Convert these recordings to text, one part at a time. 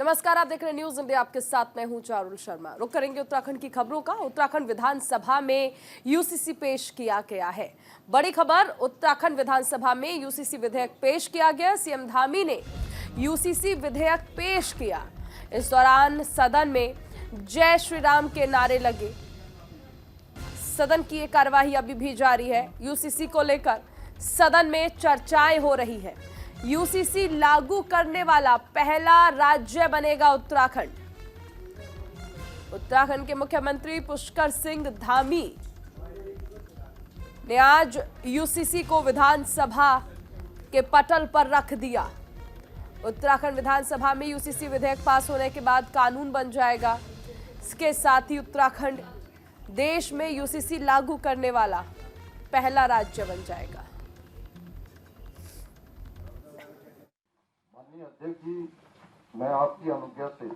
नमस्कार, आप देख रहे हैं न्यूज इंडिया। आपके साथ मैं हूं चारुल शर्मा। रुक करेंगे उत्तराखंड की खबरों का। उत्तराखंड विधानसभा में यूसीसी पेश किया गया है। बड़ी खबर, उत्तराखंड विधानसभा में यूसीसी विधेयक पेश किया गया। सीएम धामी ने यूसीसी विधेयक पेश किया। इस दौरान सदन में जय श्री राम के नारे लगे। सदन की ये कार्यवाही अभी भी जारी है। यूसीसी को लेकर सदन में चर्चाएं हो रही है। यूसीसी लागू करने वाला पहला राज्य बनेगा उत्तराखंड। उत्तराखंड के मुख्यमंत्री पुष्कर सिंह धामी ने आज यूसीसी को विधानसभा के पटल पर रख दिया। उत्तराखंड विधानसभा में यूसीसी विधेयक पास होने के बाद कानून बन जाएगा। इसके साथ ही उत्तराखंड देश में यूसीसी लागू करने वाला पहला राज्य बन जाएगा। माननीय अध्यक्ष जी, मैं आपकी अनुज्ञा से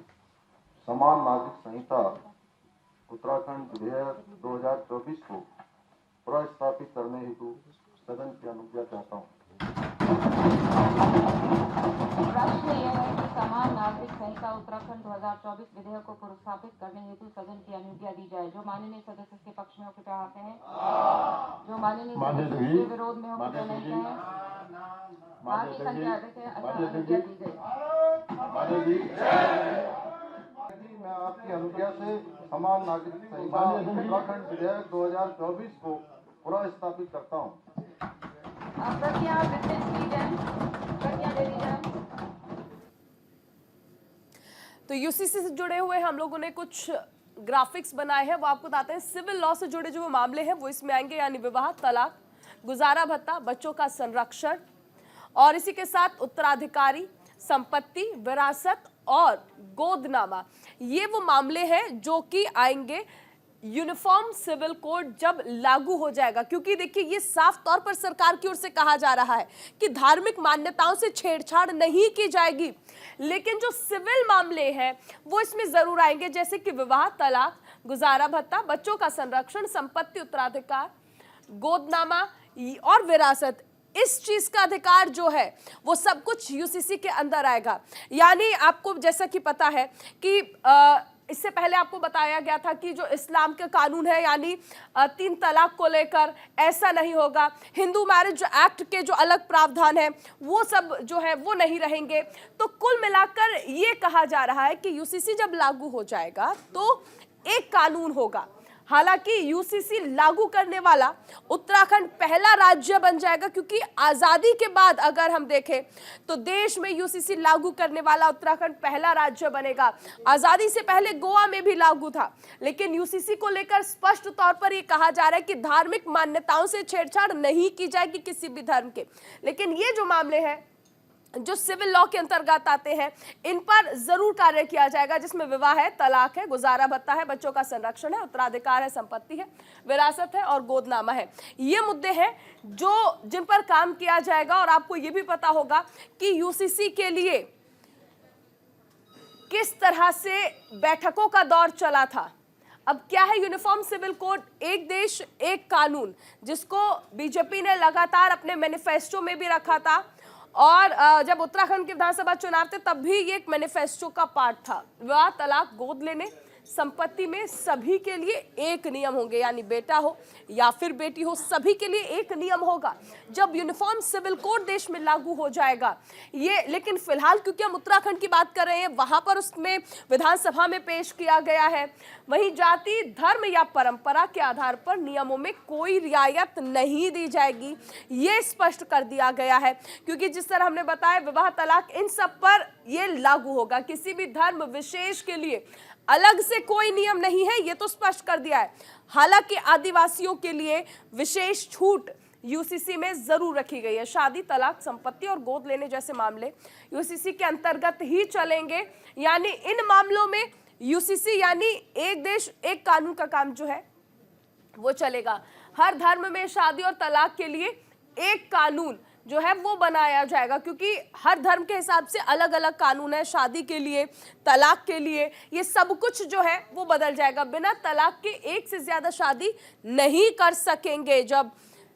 समान नागरिक संहिता उत्तराखंड विधेयक 2024 को प्रस्तावित करने हेतु सदन की अनुज्ञा चाहता हूँ। प्रश्न यह है कि समान नागरिक संहिता उत्तराखंड 2024 विधेयक को प्रस्तावित करने हेतु सदन की अनुज्ञा दी जाए। जो माननीय सदस्य के पक्ष में हो कृपया हाथ हैं। जो माननीय सदस्य के विरोध में हो कृपया नहीं कहें। बाकी संख्या अधिक है। अनुज्ञा दी गई। मैं आपकी अनुज्ञा से समान नागरिक संहिता उत्तराखंड विधेयक 2024 को प्रस्तावित करता हूँ। प्रतिज्ञा वितरित की जाए। प्रतिज्ञा दे दी जाए। तो यूसीसी से जुड़े हुए हम लोगों ने कुछ ग्राफिक्स बनाए हैं, वो आपको बताते हैं। सिविल लॉ से जुड़े जो मामले हैं वो इसमें आएंगे, यानी विवाह, तलाक, गुजारा भत्ता, बच्चों का संरक्षण और इसी के साथ उत्तराधिकारी, संपत्ति, विरासत और गोदनामा। ये वो मामले हैं जो कि आएंगे यूनिफॉर्म सिविल कोड जब लागू हो जाएगा। क्योंकि देखिए, ये साफ तौर पर सरकार की ओर से कहा जा रहा है कि धार्मिक मान्यताओं से छेड़छाड़ नहीं की जाएगी, लेकिन जो सिविल मामले हैं वो इसमें जरूर आएंगे, जैसे कि विवाह, तलाक, गुजारा भत्ता, बच्चों का संरक्षण, संपत्ति, उत्तराधिकार, गोदनामा और विरासत। इस चीज का अधिकार जो है वो सब कुछ यूसीसी के अंदर आएगा। यानी आपको जैसा कि पता है कि इससे पहले आपको बताया गया था कि जो इस्लाम के कानून है, यानी 3 तलाक को लेकर ऐसा नहीं होगा। हिंदू मैरिज एक्ट के जो अलग प्रावधान है वो सब जो है वो नहीं रहेंगे। तो कुल मिलाकर ये कहा जा रहा है कि यूसीसी जब लागू हो जाएगा तो एक कानून होगा। हालांकि यूसीसी लागू करने वाला उत्तराखंड पहला राज्य बन जाएगा, क्योंकि आजादी के बाद अगर हम देखें तो देश में यूसीसी लागू करने वाला उत्तराखंड पहला राज्य बनेगा। आजादी से पहले गोवा में भी लागू था, लेकिन यूसीसी को लेकर स्पष्ट तौर पर यह कहा जा रहा है कि धार्मिक मान्यताओं से छेड़छाड़ नहीं की जाएगी किसी भी धर्म के। लेकिन ये जो मामले हैं जो सिविल लॉ के अंतर्गत आते हैं, इन पर जरूर कार्य किया जाएगा, जिसमें विवाह है, तलाक है, गुजारा भत्ता है, बच्चों का संरक्षण है, उत्तराधिकार है, संपत्ति है, विरासत है और गोदनामा है। ये मुद्दे हैं जो जिन पर काम किया जाएगा। और आपको ये भी पता होगा कि यूसीसी के लिए किस तरह से बैठकों का दौर चला था। अब क्या है यूनिफॉर्म सिविल कोड, एक देश एक कानून, जिसको बीजेपी ने लगातार अपने मैनिफेस्टो में भी रखा था। और जब उत्तराखंड के विधानसभा चुनाव थे तब भी ये एक मैनिफेस्टो का पार्ट था। विवाह, तलाक, गोद लेने, संपत्ति में सभी के लिए एक नियम होंगे, यानी बेटा हो या फिर बेटी हो, सभी के लिए एक नियम होगा जब यूनिफॉर्म सिविल कोड देश में लागू हो जाएगा ये। लेकिन फिलहाल क्योंकि हम उत्तराखंड की बात कर रहे हैं, वहां पर उसमें विधानसभा में पेश किया गया है। वहीं जाति, धर्म या परंपरा के आधार पर नियमों में कोई रियायत नहीं दी जाएगी, ये स्पष्ट कर दिया गया है। क्योंकि जिस तरह हमने बताया, विवाह, तलाक, इन सब पर ये लागू होगा। किसी भी धर्म विशेष के लिए अलग से कोई नियम नहीं है, ये तो स्पष्ट कर दिया है। हालांकि आदिवासियों के लिए विशेष छूट यूसीसी में जरूर रखी गई है। शादी, तलाक, संपत्ति और गोद लेने जैसे मामले यूसीसी के अंतर्गत ही चलेंगे। यानी इन मामलों में यूसीसी यानी एक देश एक कानून का काम जो है वो चलेगा। हर धर्म में शादी और तलाक के लिए एक कानून जो है वो बनाया जाएगा, क्योंकि हर धर्म के हिसाब से अलग अलग कानून है। शादी के लिए, तलाक के लिए, ये सब कुछ जो है वो बदल जाएगा। बिना तलाक के एक से ज्यादा शादी नहीं कर सकेंगे जब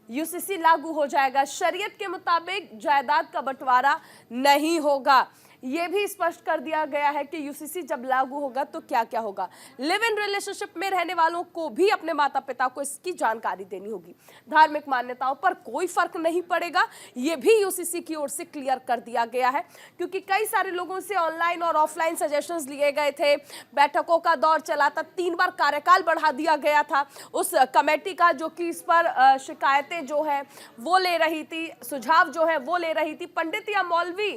यूसीसी लागू हो जाएगा। शरीयत के मुताबिक जायदाद का बंटवारा नहीं होगा। ये भी स्पष्ट कर दिया गया है कि यूसीसी जब लागू होगा तो क्या क्या होगा। लिव इन रिलेशनशिप में रहने वालों को भी अपने माता पिता को इसकी जानकारी देनी होगी। धार्मिक मान्यताओं पर कोई फर्क नहीं पड़ेगा, ये भी यूसीसी की ओर से क्लियर कर दिया गया है, क्योंकि कई सारे लोगों से ऑनलाइन और ऑफलाइन सजेशंस लिए गए थे। बैठकों का दौर चला था, 3 बार कार्यकाल बढ़ा दिया गया था उस कमेटी का, जो कि इस पर शिकायतें जो है वो ले रही थी, सुझाव जो है वो ले रही थी। पंडित या मौलवी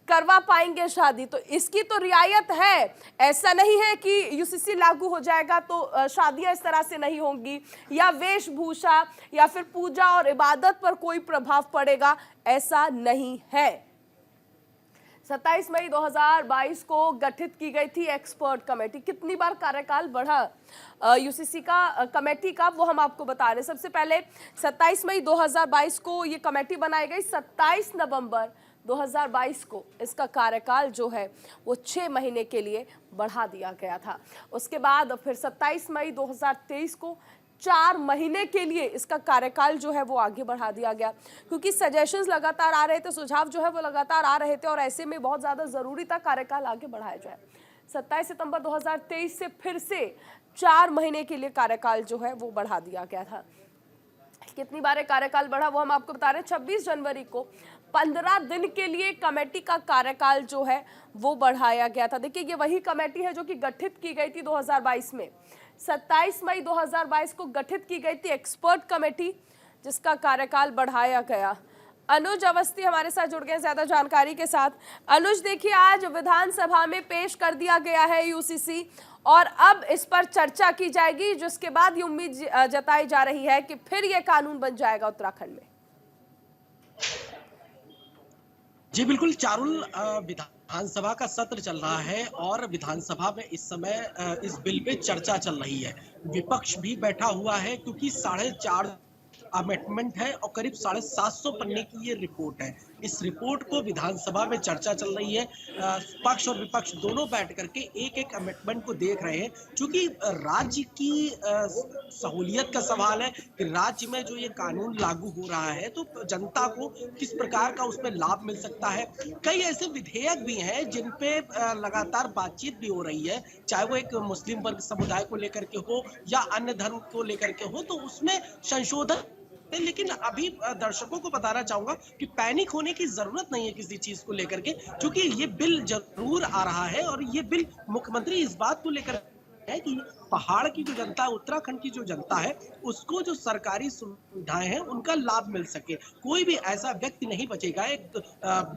करवा पाएंगे शादी, तो इसकी तो रियायत है। ऐसा नहीं है कि यूसीसी लागू हो जाएगा तो शादियां इस तरह से नहीं होंगी, या वेशभूषा या फिर पूजा और इबादत पर कोई प्रभाव पड़ेगा, ऐसा नहीं है। 27 मई 2022 को गठित की गई थी एक्सपर्ट कमेटी। कितनी बार कार्यकाल बढ़ा यूसीसी का, कमेटी का, वो हम आपको बता रहे हैं। सबसे पहले 27 मई 2022 को ये कमेटी बनाई गई। 27 नवंबर 2022 को इसका कार्यकाल जो है वो 6 महीने के लिए बढ़ा दिया गया था। उसके बाद फिर 27 मई 2023 को 4 महीने के लिए इसका कार्यकाल जो है वो आगे बढ़ा दिया गया, क्योंकि सजेशंस लगातार आ रहे थे, सुझाव जो है वो लगातार आ रहे थे, और ऐसे में बहुत ज़्यादा ज़रूरी था कार्यकाल आगे बढ़ाया जाए। 27 सितंबर 2023 से फिर से 4 महीने के लिए कार्यकाल जो है वो बढ़ा दिया गया था। कितनी बार कार्यकाल बढ़ा वो हम आपको बता रहे हैं। 26 जनवरी को 15 दिन के लिए कमेटी का कार्यकाल जो है वो बढ़ाया गया था। देखिए, ये वही कमेटी है जो कि गठित की गई थी 2022 में। 27 मई 2022 को गठित की गई थी एक्सपर्ट कमेटी, जिसका कार्यकाल बढ़ाया गया। अनुज अवस्थी हमारे साथ जुड़ गए ज्यादा जानकारी के साथ। अनुज, देखिए, आज विधानसभा में पेश कर दिया गया है यूसीसी, और अब इस पर चर्चा की जाएगी, जिसके बाद ये उम्मीद जताई जा रही है कि फिर ये कानून बन जाएगा उत्तराखंड में। जी बिल्कुल, चारुल, विधानसभा का सत्र चल रहा है और विधानसभा में इस समय इस बिल पे चर्चा चल रही है। विपक्ष भी बैठा हुआ है, क्योंकि 4.5 अमेंडमेंट है और करीब 750 पन्ने की ये रिपोर्ट है। इस रिपोर्ट को विधानसभा में चर्चा चल रही है। पक्ष और विपक्ष दोनों बैठ करके एक अमेंडमेंट को देख रहे हैं। क्योंकि राज्य की सहूलियत का सवाल है कि राज्य में जो ये कानून लागू हो रहा है तो जनता को किस प्रकार का उसमें लाभ मिल सकता है। कई ऐसे विधेयक भी हैं जिन पे लगातार बातचीत भी हो रही है, चाहे वो एक मुस्लिम वर्ग समुदाय को लेकर के हो या अन्य धर्म को लेकर के हो, तो उसमें संशोधन। लेकिन अभी दर्शकों को बताना चाहूंगा कि पैनिक होने की जरूरत नहीं है किसी चीज को लेकर के, क्योंकि ये बिल जरूर आ रहा है और ये बिल मुख्यमंत्री इस बात को लेकर है कि पहाड़ की जो जनता, उत्तराखंड की जो जनता है, उसको जो सरकारी सुविधाएं हैं उनका लाभ मिल सके। कोई भी ऐसा व्यक्ति नहीं बचेगा, एक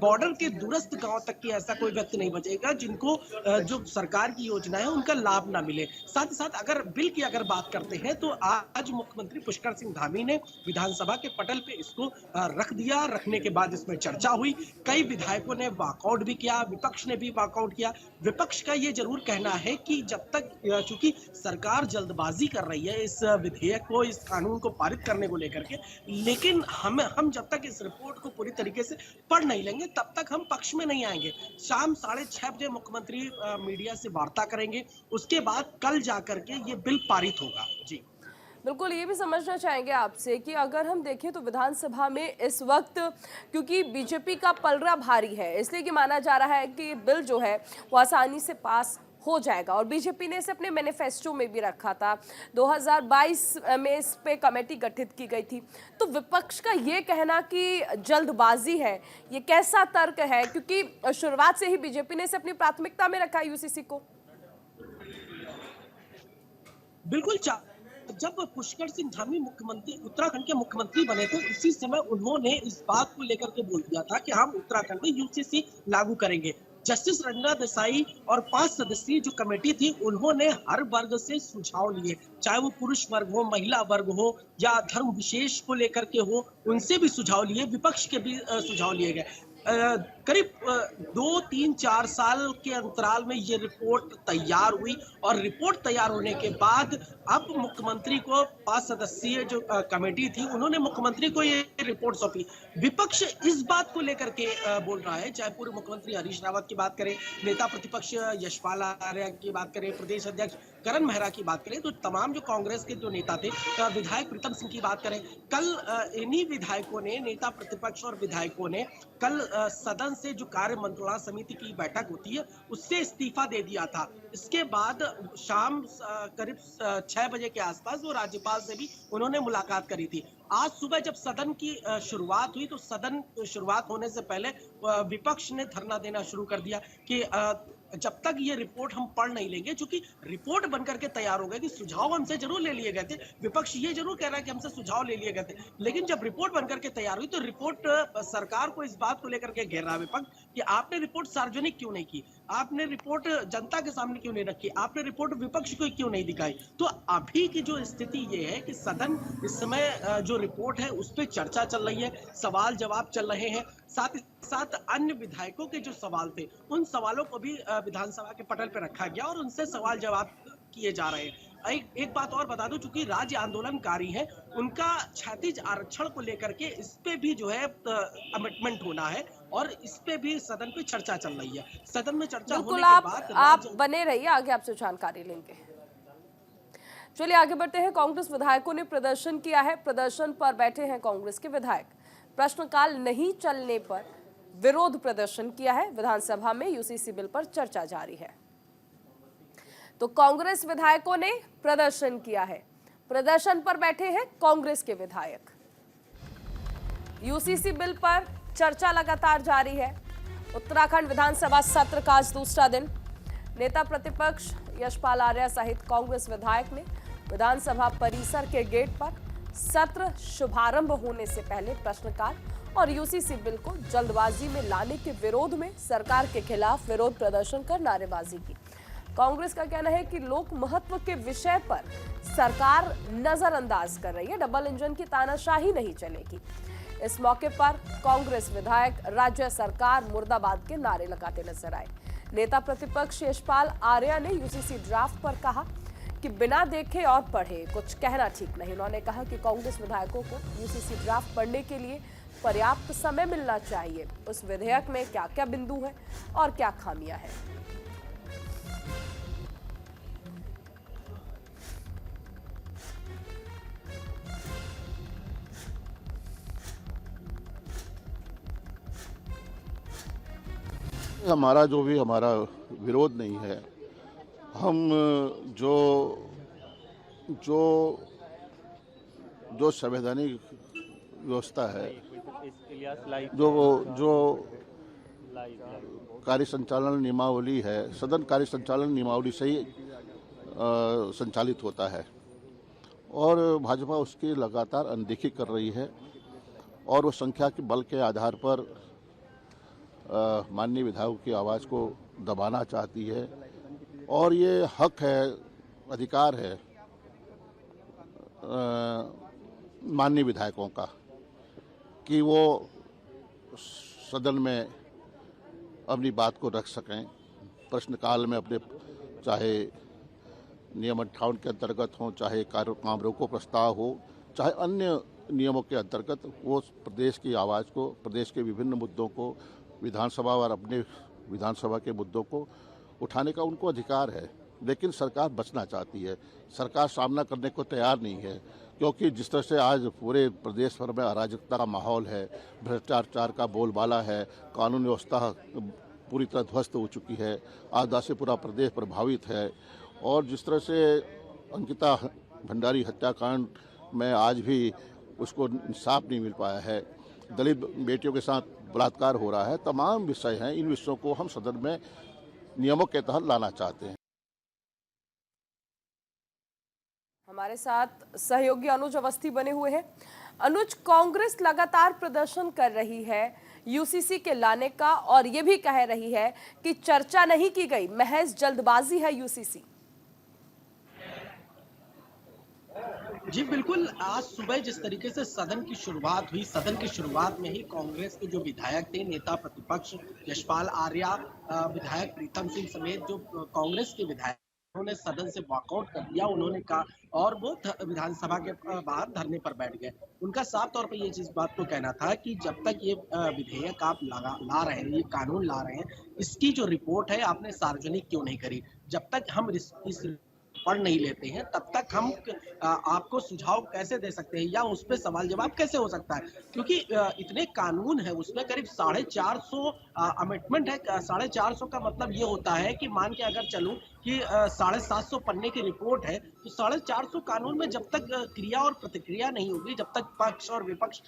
बॉर्डर के दूरस्थ गांव तक की ऐसा कोई व्यक्ति नहीं बचेगा जिनको जो सरकार की योजना है उनका लाभ ना मिले। साथ ही साथ अगर बिल की अगर बात करते हैं तो आज मुख्यमंत्री पुष्कर सिंह धामी ने विधानसभा के पटल पे इसको रख दिया। रखने के बाद इसमें चर्चा हुई, कई विधायकों ने वॉकआउट भी किया, विपक्ष ने भी वॉकआउट किया। विपक्ष का ये जरूर कहना है कि जब तक, चूंकि सरकार जल्दबाजी कर रही है इस विधेयक को, इस कानून को पारित करने को लेकर के, लेकिन हम जब तक इस रिपोर्ट को पूरी तरीके से पढ़ नहीं लेंगे तब तक हम पक्ष में नहीं आएंगे। शाम 6:30 बजे मुख्यमंत्री मीडिया से वार्ता करेंगे, उसके बाद कल जाकर के ये बिल पारित होगा। जी बिल्कुल, ये भी समझना चाहेंगे आपसे कि अगर हम देखें तो विधानसभा में इस वक्त, क्योंकि बीजेपी का पलड़ा भारी है, इसलिए कि माना जा रहा है कि बिल जो है वो आसानी से पास हो जाएगा, और बीजेपी ने इसे अपने मैनिफेस्टो में भी रखा था। 2022 में इस पे कमेटी गठित की गई थी। तो विपक्ष का ये कहना कि जल्दबाजी है, ये कैसा तर्क है, क्योंकि शुरुआत से ही बीजेपी ने इसे अपनी प्राथमिकता में रखा यूसीसी को। बिल्कुल, जब पुष्कर सिंह धामी मुख्यमंत्री, उत्तराखंड के मुख्यमंत्री बने थे, उसी समय उन्होंने इस बात को लेकर के बोल दिया था कि हम उत्तराखंड में यूसीसी लागू करेंगे। जस्टिस रंजना देसाई और 5 सदस्यीय जो कमेटी थी, उन्होंने हर वर्ग से सुझाव लिए, चाहे वो पुरुष वर्ग हो, महिला वर्ग हो या धर्म विशेष को लेकर के हो, उनसे भी सुझाव लिए, विपक्ष के भी सुझाव लिए गए। करीब 2, 3, 4 साल के अंतराल में ये रिपोर्ट तैयार हुई, और रिपोर्ट तैयार होने के बाद अब मुख्यमंत्री को 5 सदस्यीय जो कमेटी थी, उन्होंने मुख्यमंत्री को ये रिपोर्ट सौंपी। विपक्ष इस बात को लेकर के बोल रहा है, चाहे पूर्व मुख्यमंत्री हरीश रावत की बात करें, नेता प्रतिपक्ष यशपाल आर्य की बात करें, प्रदेश अध्यक्ष करण मेहरा की बात करें, तो तमाम जो कांग्रेस के जो नेता थे, विधायक प्रीतम सिंह की बात करें, कल इन्हीं विधायकों ने, नेता प्रतिपक्ष और विधायकों ने कल सदन विधान से जो कार्य मंत्रणा समिति की बैठक होती है उससे इस्तीफा दे दिया था। इसके बाद शाम करीब 6 बजे के आसपास वो राज्यपाल से भी उन्होंने मुलाकात करी थी। आज सुबह जब सदन की शुरुआत हुई तो सदन शुरुआत होने से पहले विपक्ष ने धरना देना शुरू कर दिया कि जब तक ये रिपोर्ट हम पढ़ नहीं लेंगे, क्योंकि रिपोर्ट बनकर के तैयार हो गई थी, सुझाव हमसे जरूर ले लिए गए थे, विपक्ष ये जरूर कह रहा है कि हमसे सुझाव ले लिए गए थे, लेकिन जब रिपोर्ट बनकर के तैयार हुई तो रिपोर्ट सरकार को इस बात को लेकर के घेर रहा है विपक्ष कि आपने रिपोर्ट सार्वजनिक क्यों नहीं की, आपने रिपोर्ट जनता के सामने क्यों नहीं रखी, आपने रिपोर्ट विपक्ष को क्यों नहीं दिखाई। तो अभी की जो स्थिति ये है कि सदन इस समय जो रिपोर्ट है उस पर चर्चा चल रही है, सवाल जवाब चल रहे हैं, साथ ही साथ अन्य विधायकों के जो सवाल थे उन सवालों को भी विधानसभा के पटल पर रखा गया और उनसे सवाल जवाब किए जा रहे हैं। एक बात और बता दूं, चूंकि राज्य आंदोलनकारी है, उनका क्षैतिज आरक्षण को लेकर के इस पे भी जो है अमेंडमेंट होना है और इस पे भी सदन पे चर्चा चल रही है। सदन में चर्चा होने के बाद आप बने रहिए, आगे आपसे जानकारी लेंगे। चलिए आगे बढ़ते हैं। कांग्रेस विधायकों ने प्रदर्शन किया है। प्रदर्शन पर बैठे हैं कांग्रेस के विधायक। प्रश्नकाल नहीं चलने पर विरोध प्रदर्शन किया है। विधानसभा में यूसीसी बिल पर चर्चा जारी है, तो कांग्रेस विधायकों ने प्रदर्शन किया है। प्रदर्शन पर बैठे हैं कांग्रेस के विधायक। यूसीसी बिल पर चर्चा लगातार जारी है। उत्तराखंड विधानसभा सत्र का आज दूसरा दिन। नेता प्रतिपक्ष यशपाल आर्या सहित कांग्रेस विधायक ने विधानसभा परिसर के गेट पर सत्र शुभारंभ होने से पहले प्रश्नकाल और यूसीसी बिल को जल्दबाजी में लाने के विरोध में सरकार के खिलाफ विरोध प्रदर्शन कर नारेबाजी की। कांग्रेस का कहना है कि लोक महत्व के विषय पर सरकार नजरअंदाज कर रही है, डबल इंजन की तानाशाही नहीं चलेगी। इस मौके पर कांग्रेस विधायक राज्य सरकार मुर्दाबाद के नारे लगाते नजर आए। नेता प्रतिपक्ष यशपाल आर्या ने यूसीसी ड्राफ्ट पर कहा कि बिना देखे और पढ़े कुछ कहना ठीक नहीं। उन्होंने कहा कि कांग्रेस विधायकों को यूसीसी ड्राफ्ट पढ़ने के लिए पर्याप्त समय मिलना चाहिए। उस विधेयक में क्या क्या बिंदु है और क्या खामियां हैं। हमारा विरोध नहीं है। हम जो संवैधानिक व्यवस्था है, जो कार्य संचालन नियमावली है, सदन कार्य संचालन नियमावली से ही संचालित होता है और भाजपा उसकी लगातार अनदेखी कर रही है और वो संख्या के बल के आधार पर माननीय विधायकों की आवाज़ को दबाना चाहती है और ये हक है, अधिकार है माननीय विधायकों का कि वो सदन में अपनी बात को रख सकें। प्रश्नकाल में अपने चाहे नियम 58 के अंतर्गत हो, चाहे काम रोको प्रस्ताव हो, चाहे अन्य नियमों के अंतर्गत वो प्रदेश की आवाज़ को, प्रदेश के विभिन्न मुद्दों को, विधानसभा और अपने विधानसभा के मुद्दों को उठाने का उनको अधिकार है। लेकिन सरकार बचना चाहती है, सरकार सामना करने को तैयार नहीं है, क्योंकि जिस तरह से आज पूरे प्रदेश भर में अराजकता का माहौल है, भ्रष्टाचार का बोलबाला है, कानून व्यवस्था पूरी तरह ध्वस्त हो चुकी है, आपदा से पूरा प्रदेश प्रभावित है और जिस तरह से अंकिता भंडारी हत्याकांड में आज भी उसको इंसाफ नहीं मिल पाया है, दलित बेटियों के साथ बलात्कार हो रहा है, तमाम विषय हैं। इन विषयों को हम सदन में नियमों के तहत लाना चाहते हैं। हमारे साथ सहयोगी अनुज अवस्थी बने हुए हैं। अनुज, कांग्रेस लगातार प्रदर्शन कर रही है यूसीसी के लाने का और ये भी कह रही है कि चर्चा नहीं की गई, महज जल्दबाजी है यूसीसी। जी बिल्कुल, आज सुबह जिस तरीके से सदन की शुरुआत हुई, सदन की शुरुआत में ही कांग्रेस के जो विधायक थे, नेता प्रतिपक्ष यशपाल आर्या, विधायक प्रीतम सिंह समेत जो कांग्रेस के विधायक, उन्होंने सदन से वॉकआउट कर दिया। उन्होंने कहा और वो विधानसभा के बाहर धरने पर बैठ गए। उनका साफ तौर पर ये चीज बात को कहना था कि जब तक ये विधेयक आप ला रहे हैं, ये कानून ला रहे हैं, इसकी जो रिपोर्ट है आपने सार्वजनिक क्यों नहीं करी। जब तक हम इस पढ़ नहीं लेते हैं तब तक हम आपको सुझाव कैसे दे सकते हैं या उस पर सवाल जवाब कैसे हो सकता है, क्योंकि इतने कानून है उसमें करीब 450 अमेंडमेंट है। 450 का मतलब ये होता है कि मान के अगर चलूं कि 750 पन्ने की रिपोर्ट है तो 450 कानून में जब तक क्रिया और प्रतिक्रिया नहीं होगी, जब तक पक्ष और विपक्ष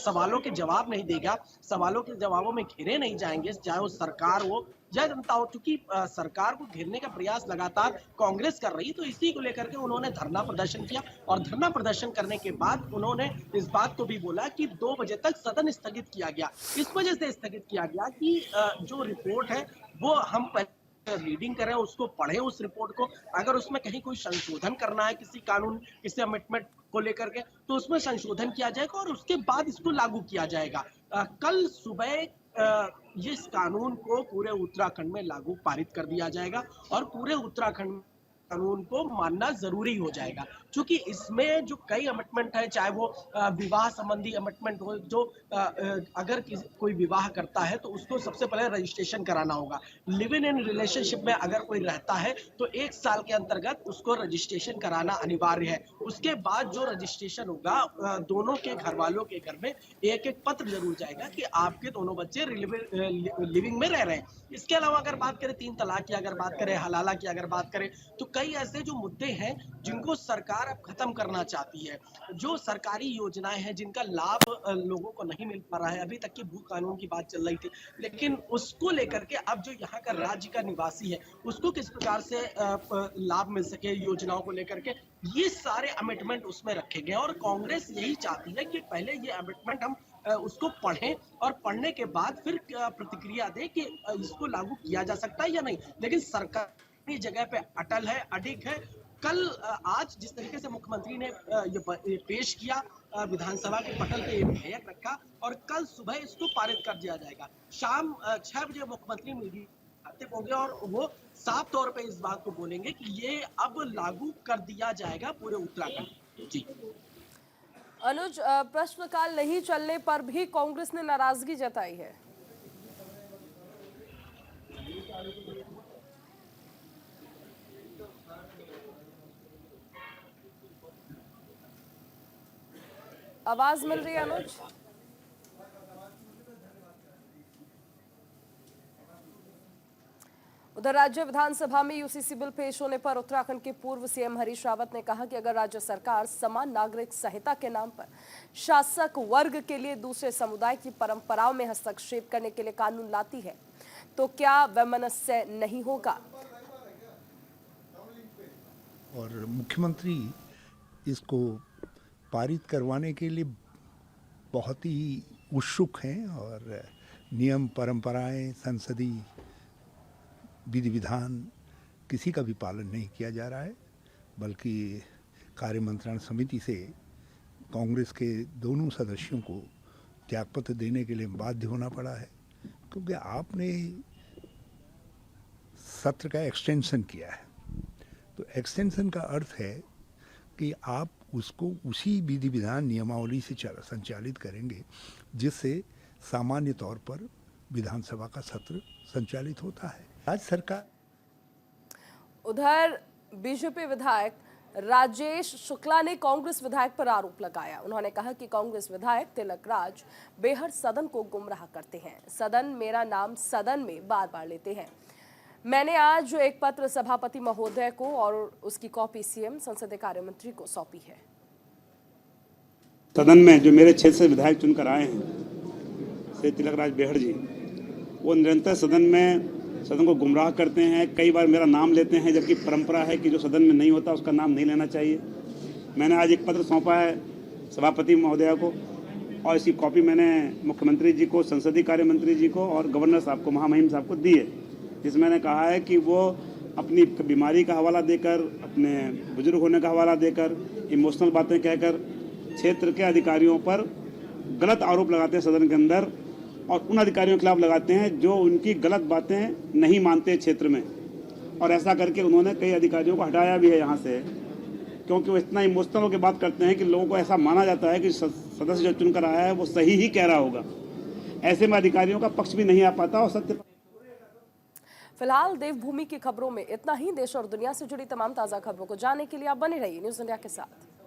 सवालों के जवाब नहीं देगा, सवालों के जवाबों में घेरे नहीं जाएंगे, चाहे वो सरकार हो या जनता हो, क्योंकि सरकार को घेरने का प्रयास लगातार कांग्रेस कर रही, तो इसी को लेकर के उन्होंने धरना प्रदर्शन किया और धरना प्रदर्शन करने के बाद उन्होंने इस बात को भी बोला कि 2 बजे तक सदन स्थगित किया गया। इस वजह से स्थगित किया गया कि जो रिपोर्ट है वो हम रीडिंग करें, उसको पढ़े, उस रिपोर्ट को, अगर उसमें कहीं कोई संशोधन करना है किसी कानून, किसी अमेंडमेंट को लेकर के, तो उसमें संशोधन किया जाएगा और उसके बाद इसको लागू किया जाएगा। कल सुबह इस कानून को पूरे उत्तराखंड में लागू पारित कर दिया जाएगा और पूरे उत्तराखंड कानून को मानना जरूरी हो जाएगा, क्योंकि इसमें जो कई अमेंडमेंट है, चाहे वो विवाह संबंधी अमेंडमेंट हो, जो अगर कोई विवाह करता है तो उसको सबसे पहले रजिस्ट्रेशन कराना होगा। लिव इन रिलेशनशिप में अगर कोई रहता है तो 1 साल के अंतर्गत उसको रजिस्ट्रेशन कराना अनिवार्य है। उसके बाद जो रजिस्ट्रेशन होगा, दोनों के घर वालों के घर में एक एक पत्र जरूर जाएगा कि आपके दोनों बच्चे लिविंग में रह रहे हैं। इसके अलावा अगर बात करें 3 तलाक की, अगर बात करें हलाला की, अगर बात करें, तो कई ऐसे जो मुद्दे हैं जिनको सरकार अब खत्म करना चाहती है। जो सरकारी योजनाएं हैं जिनका लाभ लोगों को नहीं मिल पा रहा है, अभी तक की भू कानून की बात चल रही थी, लेकिन उसको लेकर के अब जो यहाँ का राज्य का निवासी है उसको किस प्रकार से लाभ मिल सके योजनाओं को लेकर के, ये सारे अमेंडमेंट उसमें रखे गए और कांग्रेस यही चाहती है कि पहले ये अमेंडमेंट हम उसको पढ़ें और पढ़ने के बाद फिर प्रतिक्रिया दें कि इसको लागू किया जा सकता है या नहीं। लेकिन सरकार जगह पे अटल है, अडिग है। कल आज जिस तरीके से मुख्यमंत्री ने ये पेश किया, विधानसभा के पटल पे विधेयक रखा और कल सुबह इसको पारित कर दिया जाएगा। शाम 6 बजे मुख्यमंत्री मीडिया होंगे और वो साफ तौर पे इस बात को बोलेंगे कि ये अब लागू कर दिया जाएगा पूरे उत्तराखंड। जी अनुज, प्रश्नकाल नहीं चलने पर भी कांग्रेस ने नाराजगी जताई है। आवाज मिल रही है अनुज? उधर राज्य विधानसभा में यूसीसी बिल पेश होने पर उत्तराखंड के पूर्व सीएम हरीश रावत ने कहा कि अगर राज्य सरकार समान नागरिक संहिता के नाम पर शासक वर्ग के लिए दूसरे समुदाय की परंपराओं में हस्तक्षेप करने के लिए कानून लाती है तो क्या वैमनस्य नहीं होगा। और मुख्यमंत्री इसको पारित करवाने के लिए बहुत ही उत्सुक हैं और नियम, परंपराएं, संसदीय विधि विधान किसी का भी पालन नहीं किया जा रहा है, बल्कि कार्य मंत्रणा समिति से कांग्रेस के दोनों सदस्यों को त्यागपत्र देने के लिए बाध्य होना पड़ा है, क्योंकि आपने सत्र का एक्सटेंशन किया है। तो एक्सटेंशन का अर्थ है कि आप उसको उसी विधि विधान नियमावली से संचालित करेंगे जिससे सामान्य तौर पर विधानसभा का सत्र संचालित होता है। राज्य सरकार उधर बीजेपी विधायक राजेश शुक्ला ने कांग्रेस विधायक पर आरोप लगाया। उन्होंने कहा कि कांग्रेस विधायक तिलक राज बेहद सदन को गुमराह करते हैं। सदन मेरा नाम सदन में बार बार लेते हैं। मैंने आज एक पत्र सभापति महोदय को और उसकी कॉपी सीएम संसदीय कार्य मंत्री को सौंपी है। सदन में जो मेरे क्षेत्र से विधायक चुनकर आए हैं श्री तिलक राज बेहड़ जी, वो निरंतर सदन को गुमराह करते हैं। कई बार मेरा नाम लेते हैं, जबकि परंपरा है कि जो सदन में नहीं होता उसका नाम नहीं लेना चाहिए। मैंने आज एक पत्र सौंपा है सभापति महोदया को और इसकी कॉपी मैंने मुख्यमंत्री जी को, संसदीय कार्य मंत्री जी को और गवर्नर साहब को, महामहिम साहब को दी है, जिसमें मैंने कहा है कि वो अपनी बीमारी का हवाला देकर, अपने बुजुर्ग होने का हवाला देकर, इमोशनल बातें कहकर क्षेत्र के अधिकारियों पर गलत आरोप लगाते हैं सदन के अंदर और उन अधिकारियों के खिलाफ लगाते हैं जो उनकी गलत बातें नहीं मानते क्षेत्र में। और ऐसा करके उन्होंने कई अधिकारियों को हटाया भी है यहाँ से, क्योंकि वो इतना इमोशनल होकर बात करते हैं कि लोगों को ऐसा माना जाता है कि सदस्य जो चुनकर आया है वो सही ही कह रहा होगा। ऐसे में अधिकारियों का पक्ष भी नहीं आ पाता और सत्य। फिलहाल देवभूमि की खबरों में इतना ही। देश और दुनिया से जुड़ी तमाम ताज़ा खबरों को जानने के लिए आप बने रहिए न्यूज़ इंडिया के साथ।